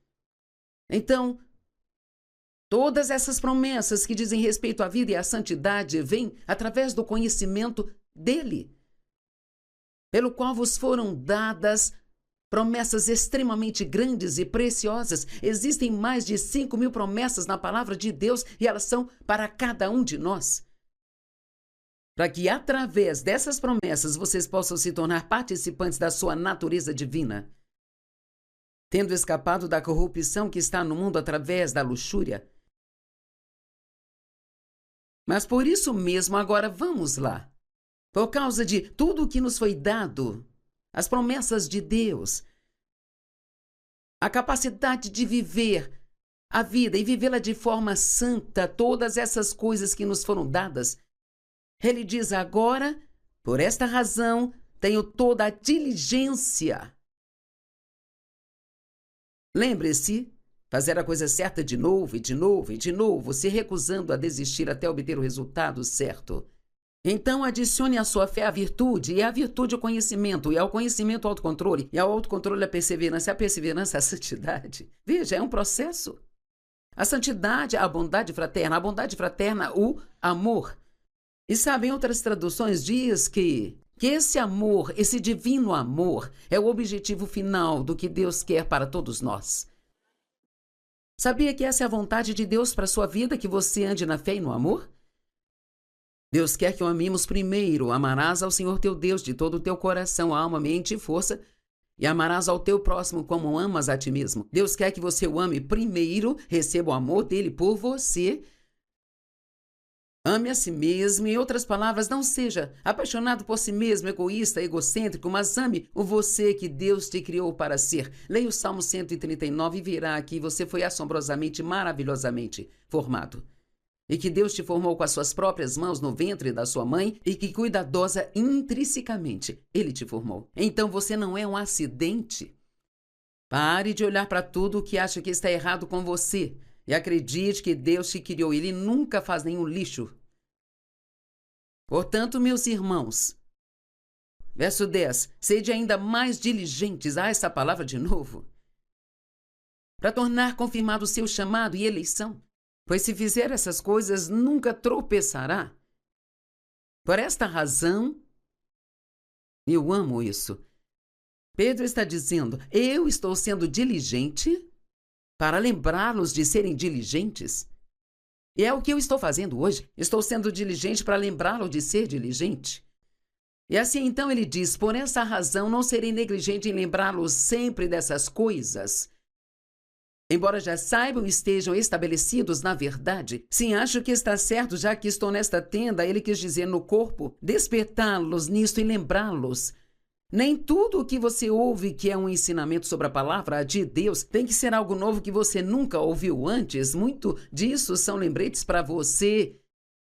Então, Todas essas promessas que dizem respeito à vida e à santidade vêm através do conhecimento dele, pelo qual vos foram dadas promessas extremamente grandes e preciosas. Existem mais de 5.000 promessas na palavra de Deus e elas são para cada um de nós. Para que através dessas promessas vocês possam se tornar participantes da sua natureza divina, tendo escapado da corrupção que está no mundo através da luxúria. Mas por isso mesmo, agora vamos lá. Por causa de tudo o que nos foi dado, as promessas de Deus, a capacidade de viver a vida e vivê-la de forma santa, todas essas coisas que nos foram dadas, ele diz agora, por esta razão, tenho toda a diligência. Lembre-se, fazer a coisa certa de novo e de novo e de novo, se recusando a desistir até obter o resultado certo. Então adicione à sua fé a virtude, e à virtude o conhecimento, e ao conhecimento o autocontrole, e ao autocontrole a perseverança, e à perseverança a santidade. Veja, é um processo. A santidade, a bondade fraterna, o amor. E sabe, em outras traduções diz que esse amor, esse divino amor, é o objetivo final do que Deus quer para todos nós. Sabia que essa é a vontade de Deus para a sua vida, que você ande na fé e no amor? Deus quer que o amemos primeiro. Amarás ao Senhor teu Deus de todo o teu coração, alma, mente e força, e amarás ao teu próximo como amas a ti mesmo. Deus quer que você o ame primeiro, receba o amor dele por você, ame a si mesmo. Em outras palavras, não seja apaixonado por si mesmo, egoísta, egocêntrico, mas ame o você que Deus te criou para ser. Leia o Salmo 139 e verá que você foi assombrosamente, maravilhosamente formado. E que Deus te formou com as suas próprias mãos no ventre da sua mãe e que cuidadosa intrinsecamente Ele te formou. Então você não é um acidente. Pare de olhar para tudo o que acha que está errado com você e acredite que Deus te criou. Ele nunca faz nenhum lixo. Portanto, meus irmãos, verso 10, sede ainda mais diligentes, essa palavra de novo, para tornar confirmado o seu chamado e eleição. Pois se fizer essas coisas, nunca tropeçará. Por esta razão, eu amo isso. Pedro está dizendo, eu estou sendo diligente para lembrá-los de serem diligentes. E é o que eu estou fazendo hoje. Estou sendo diligente para lembrá-lo de ser diligente. E assim então ele diz, por essa razão não serei negligente em lembrá-los sempre dessas coisas. Embora já saibam e estejam estabelecidos na verdade, sim, acho que está certo, já que estou nesta tenda, ele quis dizer no corpo, despertá-los nisto e lembrá-los. Nem tudo o que você ouve que é um ensinamento sobre a palavra de Deus tem que ser algo novo que você nunca ouviu antes. Muito disso são lembretes para você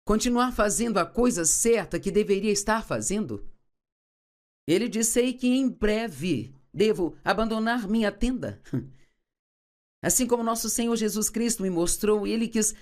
continuar fazendo a coisa certa que deveria estar fazendo. Ele disse que em breve devo abandonar minha tenda. Assim como nosso Senhor Jesus Cristo me mostrou, ele quis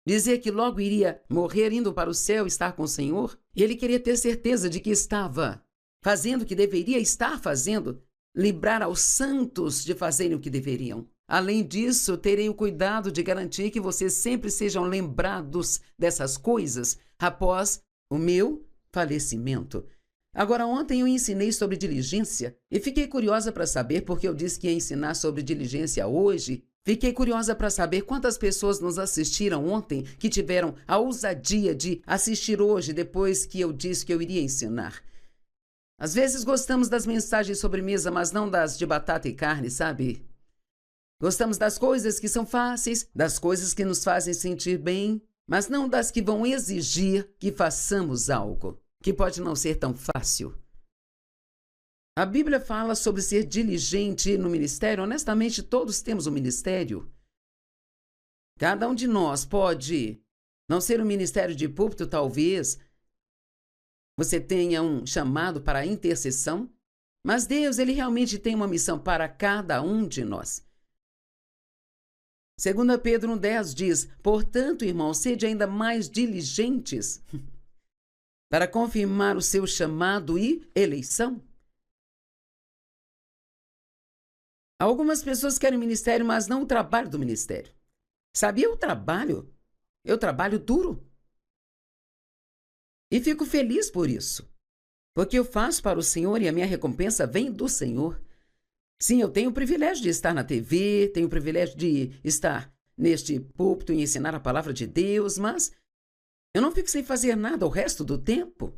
dizer que logo iria morrer indo para o céu, estar com o Senhor. E ele queria ter certeza de que estava fazendo o que deveria estar fazendo, livrar aos santos de fazerem o que deveriam. Além disso, terei o cuidado de garantir que vocês sempre sejam lembrados dessas coisas após o meu falecimento. Agora, ontem eu ensinei sobre diligência e fiquei curiosa para saber, porque eu disse que ia ensinar sobre diligência hoje. Fiquei curiosa para saber quantas pessoas nos assistiram ontem que tiveram a ousadia de assistir hoje, depois que eu disse que eu iria ensinar. Às vezes gostamos das mensagens sobre mesa, mas não das de batata e carne, sabe? Gostamos das coisas que são fáceis, das coisas que nos fazem sentir bem, mas não das que vão exigir que façamos algo que pode não ser tão fácil. A Bíblia fala sobre ser diligente no ministério. Honestamente, todos temos um ministério. Cada um de nós pode não ser um ministério de púlpito, talvez você tenha um chamado para a intercessão, mas Deus, ele realmente tem uma missão para cada um de nós. 2 Pedro 1,10 diz, portanto, irmãos, sede ainda mais diligentes para confirmar o seu chamado e eleição. Algumas pessoas querem ministério, mas não o trabalho do ministério. Sabe, eu trabalho duro. E fico feliz por isso, porque eu faço para o Senhor e a minha recompensa vem do Senhor. Sim, eu tenho o privilégio de estar na TV, tenho o privilégio de estar neste púlpito e ensinar a palavra de Deus, mas eu não fico sem fazer nada o resto do tempo.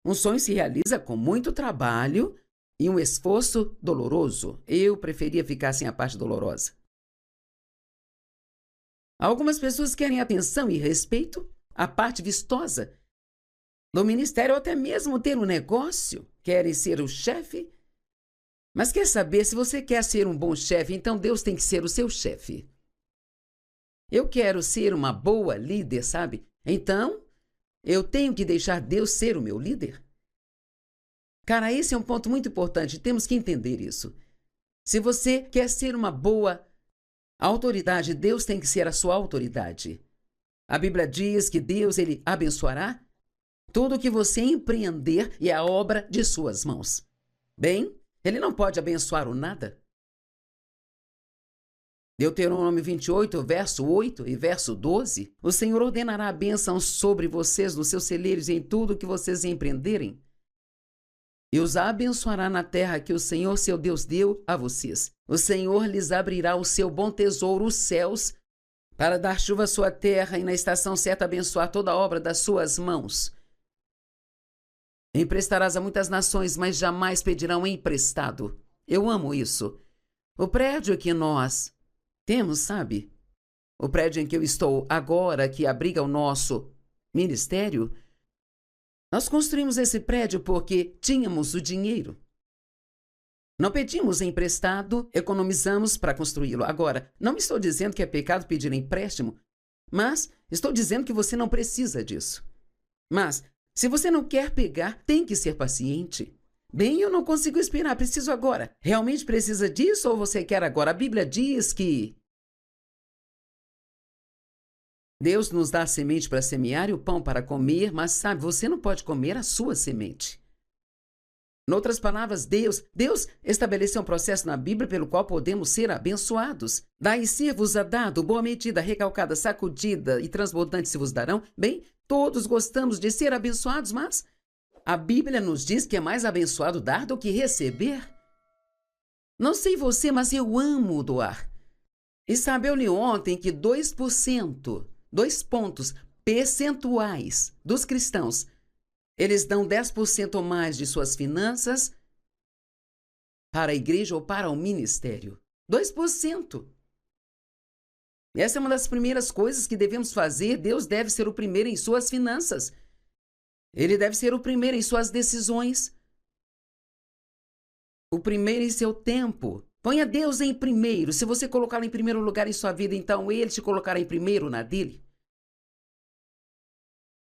Um sonho se realiza com muito trabalho e um esforço doloroso. Eu preferia ficar sem a parte dolorosa. Algumas pessoas querem atenção e respeito, a parte vistosa do ministério, ou até mesmo ter um negócio, querem ser o chefe. Mas quer saber, se você quer ser um bom chefe, então Deus tem que ser o seu chefe. Eu quero ser uma boa líder, sabe? Então, eu tenho que deixar Deus ser o meu líder. Cara, esse é um ponto muito importante, temos que entender isso. Se você quer ser uma boa autoridade, Deus tem que ser a sua autoridade. A Bíblia diz que Deus, ele abençoará tudo que você empreender e a obra de suas mãos. Bem, ele não pode abençoar o nada. Deuteronômio 28, verso 8 e verso 12. O Senhor ordenará a bênção sobre vocês nos seus celeiros e em tudo que vocês empreenderem. E os abençoará na terra que o Senhor, seu Deus, deu a vocês. O Senhor lhes abrirá o seu bom tesouro, os céus, para dar chuva à sua terra e na estação certa abençoar toda a obra das suas mãos. Emprestarás a muitas nações, mas jamais pedirão emprestado. Eu amo isso. O prédio que nós temos, sabe? O prédio em que eu estou agora, que abriga o nosso ministério, nós construímos esse prédio porque tínhamos o dinheiro. Não pedimos emprestado, economizamos para construí-lo. Agora, não estou dizendo que é pecado pedir empréstimo, mas estou dizendo que você não precisa disso. Mas, se você não quer pegar, tem que ser paciente. Bem, eu não consigo esperar, preciso agora. Realmente precisa disso ou você quer agora? A Bíblia diz que Deus nos dá a semente para semear e o pão para comer, mas sabe, você não pode comer a sua semente. Em outras palavras, Deus estabeleceu um processo na Bíblia pelo qual podemos ser abençoados. Daí ser-vos-á dado, boa medida, recalcada, sacudida e transbordante se vos darão. Bem, todos gostamos de ser abençoados, mas a Bíblia nos diz que é mais abençoado dar do que receber. Não sei você, mas eu amo doar. E sabe, eu li ontem que 2%, 2 pontos percentuais dos cristãos, eles dão 10% ou mais de suas finanças para a igreja ou para o ministério. 2%. Essa é uma das primeiras coisas que devemos fazer. Deus deve ser o primeiro em suas finanças. Ele deve ser o primeiro em suas decisões. O primeiro em seu tempo. Ponha Deus em primeiro. Se você colocá-lo em primeiro lugar em sua vida, então Ele te colocará em primeiro na dele.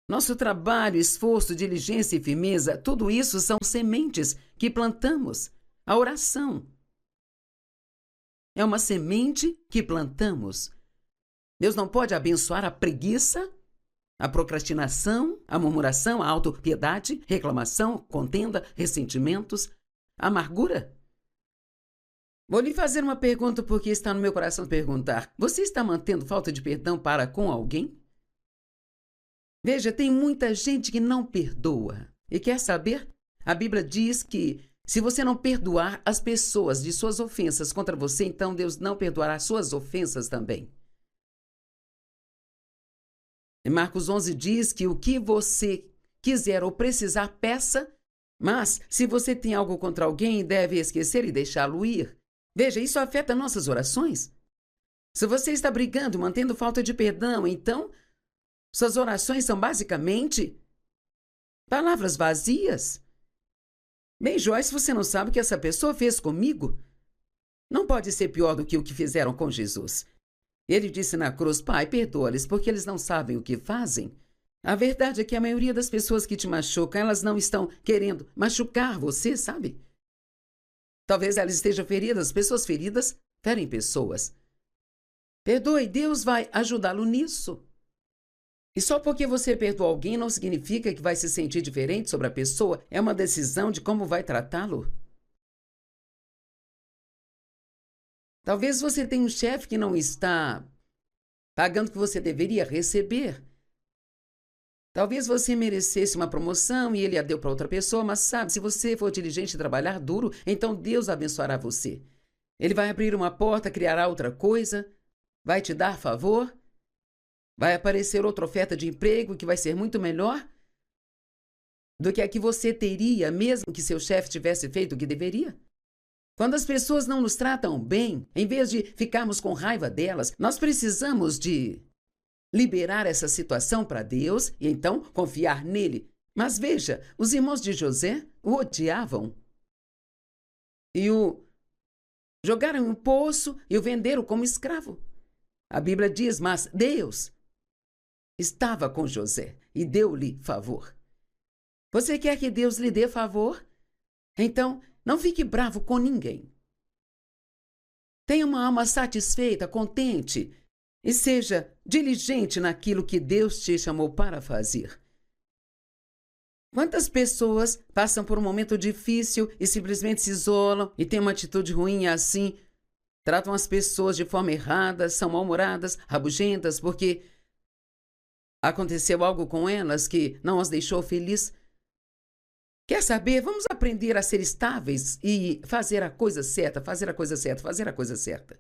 Nosso trabalho, esforço, diligência e firmeza, tudo isso são sementes que plantamos. A oração é uma semente que plantamos. Deus não pode abençoar a preguiça, a procrastinação, a murmuração, a autopiedade, reclamação, contenda, ressentimentos, amargura. Vou lhe fazer uma pergunta porque está no meu coração perguntar. Você está mantendo falta de perdão para com alguém? Veja, tem muita gente que não perdoa. E quer saber? A Bíblia diz que se você não perdoar as pessoas de suas ofensas contra você, então Deus não perdoará suas ofensas também. Em Marcos 11 diz que o que você quiser ou precisar, peça, mas se você tem algo contra alguém, deve esquecer e deixá-lo ir. Veja, isso afeta nossas orações. Se você está brigando, mantendo falta de perdão, então suas orações são basicamente palavras vazias. Bem, Joyce, você não sabe o que essa pessoa fez comigo? Não pode ser pior do que o que fizeram com Jesus. Ele disse na cruz, Pai, perdoa-lhes, porque eles não sabem o que fazem. A verdade é que a maioria das pessoas que te machucam, elas não estão querendo machucar você, sabe? Talvez elas estejam feridas. Pessoas feridas ferem pessoas. Perdoe, Deus vai ajudá-lo nisso. E só porque você perdoa alguém não significa que vai se sentir diferente sobre a pessoa. É uma decisão de como vai tratá-lo. Talvez você tenha um chefe que não está pagando o que você deveria receber. Talvez você merecesse uma promoção e ele a deu para outra pessoa, mas sabe, se você for diligente e trabalhar duro, então Deus abençoará você. Ele vai abrir uma porta, criará outra coisa, vai te dar favor, vai aparecer outra oferta de emprego que vai ser muito melhor do que a que você teria, mesmo que seu chefe tivesse feito o que deveria. Quando as pessoas não nos tratam bem, em vez de ficarmos com raiva delas, nós precisamos de liberar essa situação para Deus e então confiar nele. Mas veja, os irmãos de José o odiavam e o jogaram em um poço e o venderam como escravo. A Bíblia diz, mas Deus estava com José e deu-lhe favor. Você quer que Deus lhe dê favor? Então, não fique bravo com ninguém. Tenha uma alma satisfeita, contente e seja diligente naquilo que Deus te chamou para fazer. Quantas pessoas passam por um momento difícil e simplesmente se isolam e têm uma atitude ruim assim, tratam as pessoas de forma errada, são mal-humoradas, rabugentas, porque aconteceu algo com elas que não as deixou felizes? Quer saber? Vamos aprender a ser estáveis e fazer a coisa certa, fazer a coisa certa, fazer a coisa certa.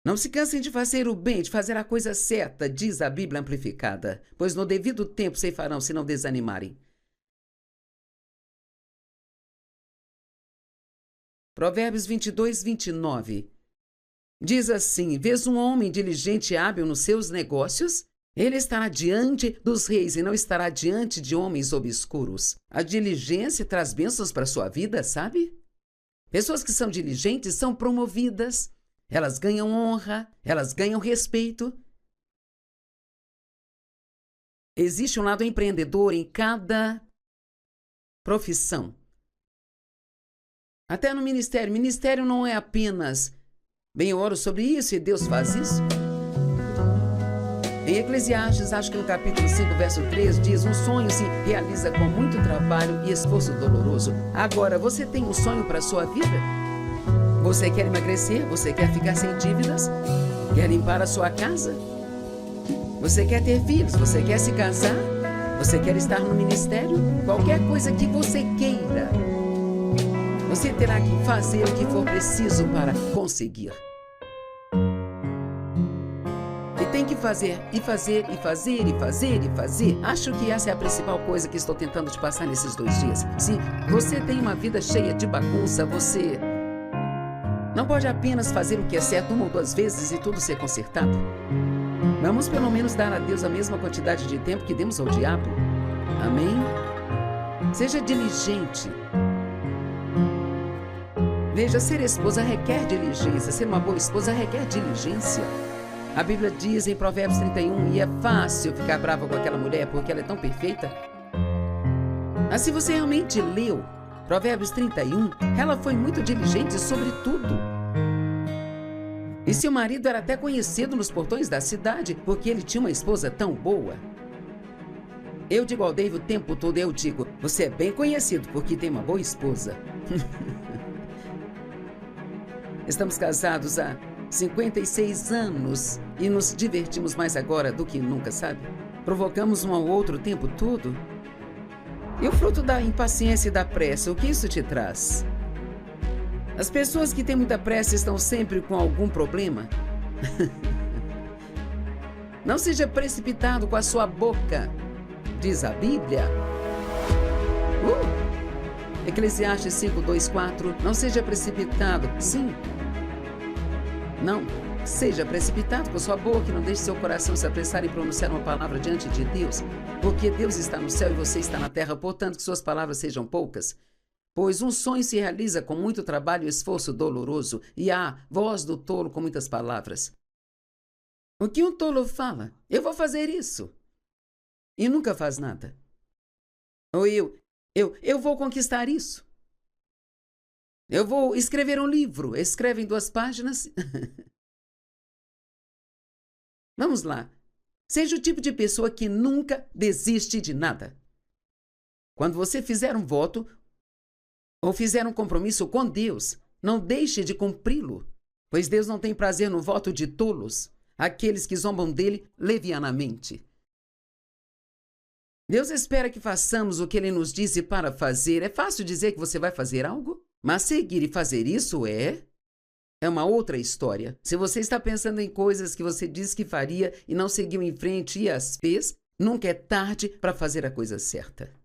Não se cansem de fazer o bem, de fazer a coisa certa, diz a Bíblia amplificada, pois no devido tempo ceifarão se não desanimarem. Provérbios 22, 29. Diz assim, vês um homem diligente e hábil nos seus negócios? Ele estará diante dos reis e não estará diante de homens obscuros. A diligência traz bênçãos para a sua vida, sabe? Pessoas que são diligentes são promovidas. Elas ganham honra, elas ganham respeito. Existe um lado empreendedor em cada profissão. Até no ministério. Ministério não é apenas, bem, eu oro sobre isso e Deus faz isso. Em Eclesiastes, acho que no capítulo 5, verso 3, diz, um sonho se realiza com muito trabalho e esforço doloroso. Agora, você tem um sonho para a sua vida? Você quer emagrecer? Você quer ficar sem dívidas? Quer limpar a sua casa? Você quer ter filhos? Você quer se casar? Você quer estar no ministério? Qualquer coisa que você queira, você terá que fazer o que for preciso para conseguir. Tem que fazer, e fazer, e fazer, e fazer, e fazer. Acho que essa é a principal coisa que estou tentando te passar nesses 2 dias. Se você tem uma vida cheia de bagunça, você não pode apenas fazer o que é certo 1 ou 2 vezes e tudo ser consertado. Vamos pelo menos dar a Deus a mesma quantidade de tempo que demos ao diabo. Amém? Seja diligente. Veja, ser esposa requer diligência. Ser uma boa esposa requer diligência. A Bíblia diz em Provérbios 31, e é fácil ficar brava com aquela mulher porque ela é tão perfeita. Mas se você realmente leu Provérbios 31, ela foi muito diligente sobre tudo. E seu marido era até conhecido nos portões da cidade porque ele tinha uma esposa tão boa. Eu digo ao Dave o tempo todo, eu digo, você é bem conhecido porque tem uma boa esposa. Estamos casados há 56 anos e nos divertimos mais agora do que nunca, sabe? Provocamos um ao outro o tempo todo. E o fruto da impaciência e da pressa, o que isso te traz? As pessoas que têm muita pressa estão sempre com algum problema. Não seja precipitado com a sua boca, diz a Bíblia. Eclesiastes 5, 2, 4. Não seja precipitado. Sim. Não seja precipitado com sua boca e não deixe seu coração se apressar em pronunciar uma palavra diante de Deus, porque Deus está no céu e você está na terra, portanto que suas palavras sejam poucas. Pois um sonho se realiza com muito trabalho e esforço doloroso, e há voz do tolo com muitas palavras. O que um tolo fala? Eu vou fazer isso. E nunca faz nada. Ou eu vou conquistar isso. Eu vou escrever um livro. Escreve em 2 páginas. Vamos lá. Seja o tipo de pessoa que nunca desiste de nada. Quando você fizer um voto ou fizer um compromisso com Deus, não deixe de cumpri-lo, pois Deus não tem prazer no voto de tolos. aqueles que zombam dele levianamente. Deus espera que façamos o que Ele nos disse para fazer. É fácil dizer que você vai fazer algo, mas seguir e fazer isso é uma outra história. Se você está pensando em coisas que você disse que faria e não seguiu em frente e as fez, nunca é tarde para fazer a coisa certa.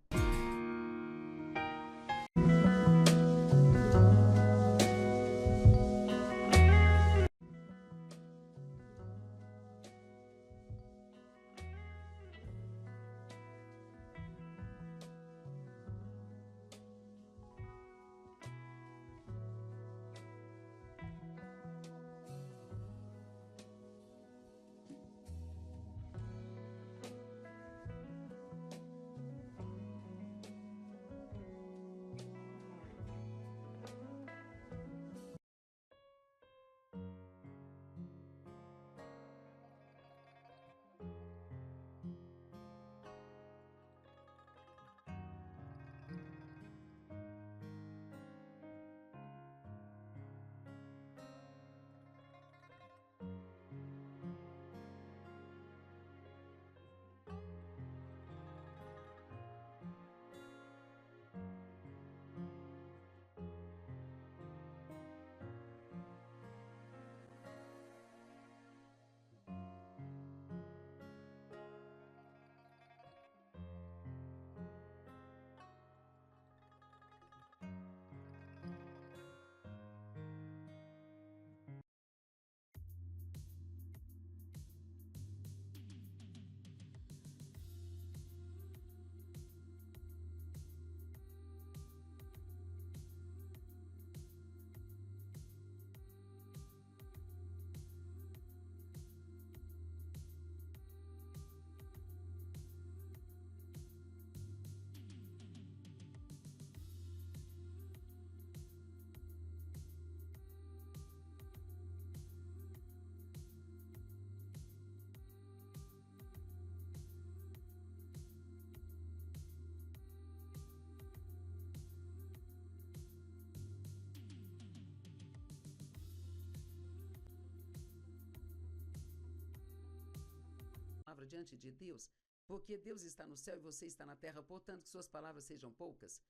Palavra diante de Deus, porque Deus está no céu e você está na terra, portanto que suas palavras sejam poucas.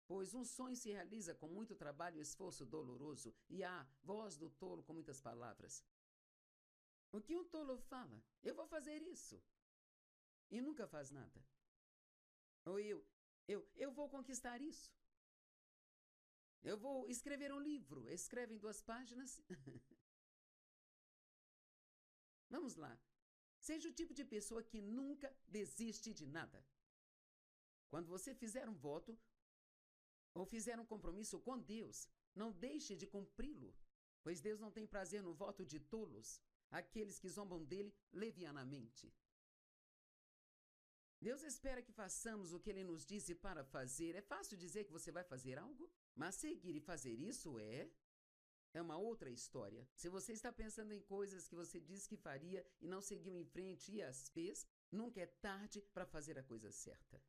Pois um sonho se realiza com muito trabalho e esforço doloroso, e há voz do tolo com muitas palavras. O que um tolo fala? Eu vou fazer isso. E nunca faz nada. Ou eu vou conquistar isso. Eu vou escrever um livro. Escreve em 2 páginas. Vamos lá. Seja o tipo de pessoa que nunca desiste de nada. Quando você fizer um voto ou fizer um compromisso com Deus, não deixe de cumpri-lo, pois Deus não tem prazer no voto de tolos, aqueles que zombam dele levianamente. Deus espera que façamos o que Ele nos disse para fazer. É fácil dizer que você vai fazer algo, mas seguir e fazer isso é uma outra história. Se você está pensando em coisas que você disse que faria e não seguiu em frente e as fez, nunca é tarde para fazer a coisa certa.